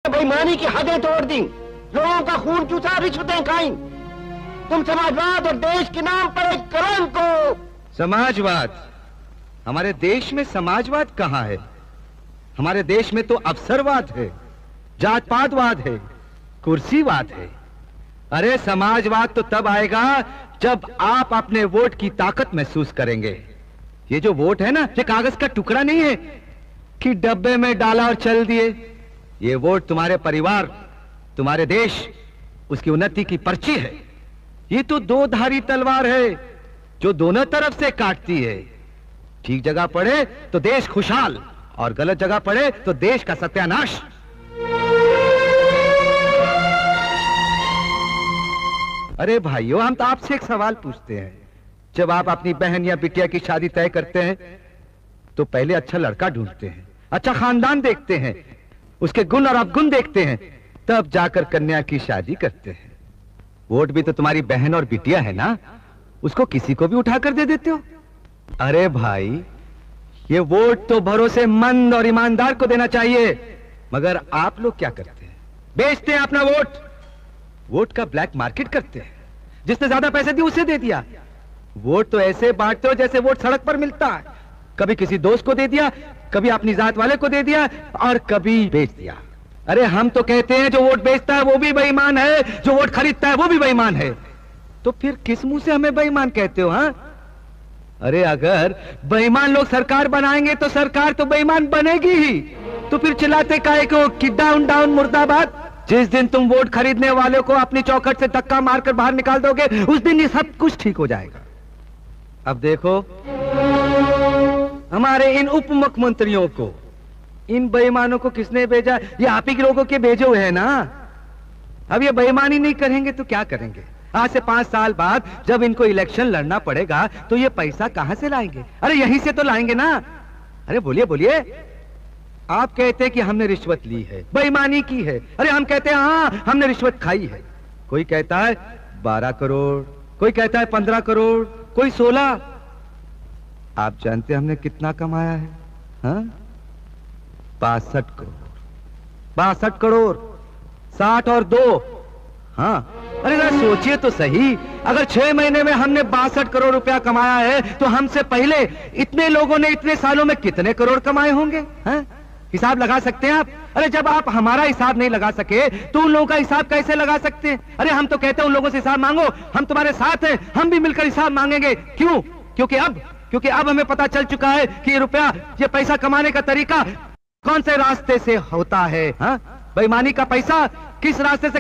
बेईमानी की हदें तोड़ दी, लोगों का खून चूसा, रिश्वतें खाई। तुम समाजवाद और देश के नाम पर एक कलंक को। समाजवाद? हमारे देश में समाजवाद कहाँ है? हमारे देश में तो अवसरवाद है, जात पातवाद है, कुर्सीवाद है। अरे समाजवाद तो तब आएगा जब आप अपने वोट की ताकत महसूस करेंगे। ये जो वोट है ना, ये कागज का टुकड़ा नहीं है कि डब्बे में डाला और चल दिए। ये वोट तुम्हारे परिवार, तुम्हारे देश, उसकी उन्नति की पर्ची है। ये तो दो धारी तलवार है जो दोनों तरफ से काटती है। ठीक जगह पड़े तो देश खुशहाल, और गलत जगह पड़े तो देश का सत्यानाश। अरे भाइयों, हम तो आपसे एक सवाल पूछते हैं। जब आप अपनी बहन या बिटिया की शादी तय करते हैं तो पहले अच्छा लड़का ढूंढते हैं, अच्छा खानदान देखते हैं, उसके गुण और अवगुण देखते हैं, तब जाकर कन्या की शादी करते हैं। वोट भी तो तुम्हारी बहन और बिटिया है ना, उसको किसी को भी उठाकर दे देते हो। अरे भाई, ये वोट तो भरोसेमंद और ईमानदार को देना चाहिए, मगर आप लोग क्या करते हैं? बेचते हैं अपना वोट, वोट का ब्लैक मार्केट करते हैं। जिसने ज्यादा पैसे दिए उसे दे दिया। वोट तो ऐसे बांटते हो जैसे वोट सड़क पर मिलता है। कभी किसी दोस्त को दे दिया, कभी अपनी जात वाले को दे दिया, और कभी बेच दिया। अरे हम तो कहते हैं जो वोट बेचता है वो भी बेईमान है, जो वोट खरीदता है वो भी बेईमान है। तो फिर किस मुंह से हमें बेईमान कहते हो? हाँ, अरे अगर बेईमान लोग सरकार बनाएंगे तो सरकार तो बेईमान बनेगी ही। तो फिर चिल्लाते काहे को कि डाउन डाउन मुर्दाबाद? जिस दिन तुम वोट खरीदने वाले को अपनी चौखट से धक्का मारकर बाहर निकाल दोगे, उस दिन ये सब कुछ ठीक हो जाएगा। अब देखो, हमारे इन उप मुख्यमंत्रियों को, इन बेईमानों को किसने भेजा? ये आप ही के लोगों के भेजे हुए हैं ना। अब ये बेईमानी नहीं करेंगे तो क्या करेंगे? आज से 5 साल बाद जब इनको इलेक्शन लड़ना पड़ेगा तो ये पैसा कहां से लाएंगे? अरे यहीं से तो लाएंगे ना। अरे बोलिए बोलिए। आप कहते हैं कि हमने रिश्वत ली है, बेईमानी की है। अरे हम कहते हैं हाँ हमने रिश्वत खाई है। कोई कहता है 12 करोड़, कोई कहता है 15 करोड़, कोई 16। आप जानते हैं हमने कितना कमाया है? हाँ, 62 करोड़। 62 करोड़, 60 और 2। हाँ, अरे जरा सोचिए तो सही, अगर 6 महीने में हमने 62 करोड़ रुपया कमाया है तो हमसे पहले इतने लोगों ने इतने सालों में कितने करोड़ कमाए होंगे? हाँ? हिसाब लगा सकते हैं आप? अरे जब आप हमारा हिसाब नहीं लगा सके तो उन लोगों का हिसाब कैसे लगा सकते हैं? अरे हम तो कहते हैं उन लोगों से हिसाब मांगो, हम तुम्हारे साथ हैं, हम भी मिलकर हिसाब मांगेंगे। क्यों? क्योंकि अब हमें पता चल चुका है कि ये रुपया, ये पैसा कमाने का तरीका कौन से रास्ते से होता है। हाँ, बेईमानी का पैसा किस रास्ते से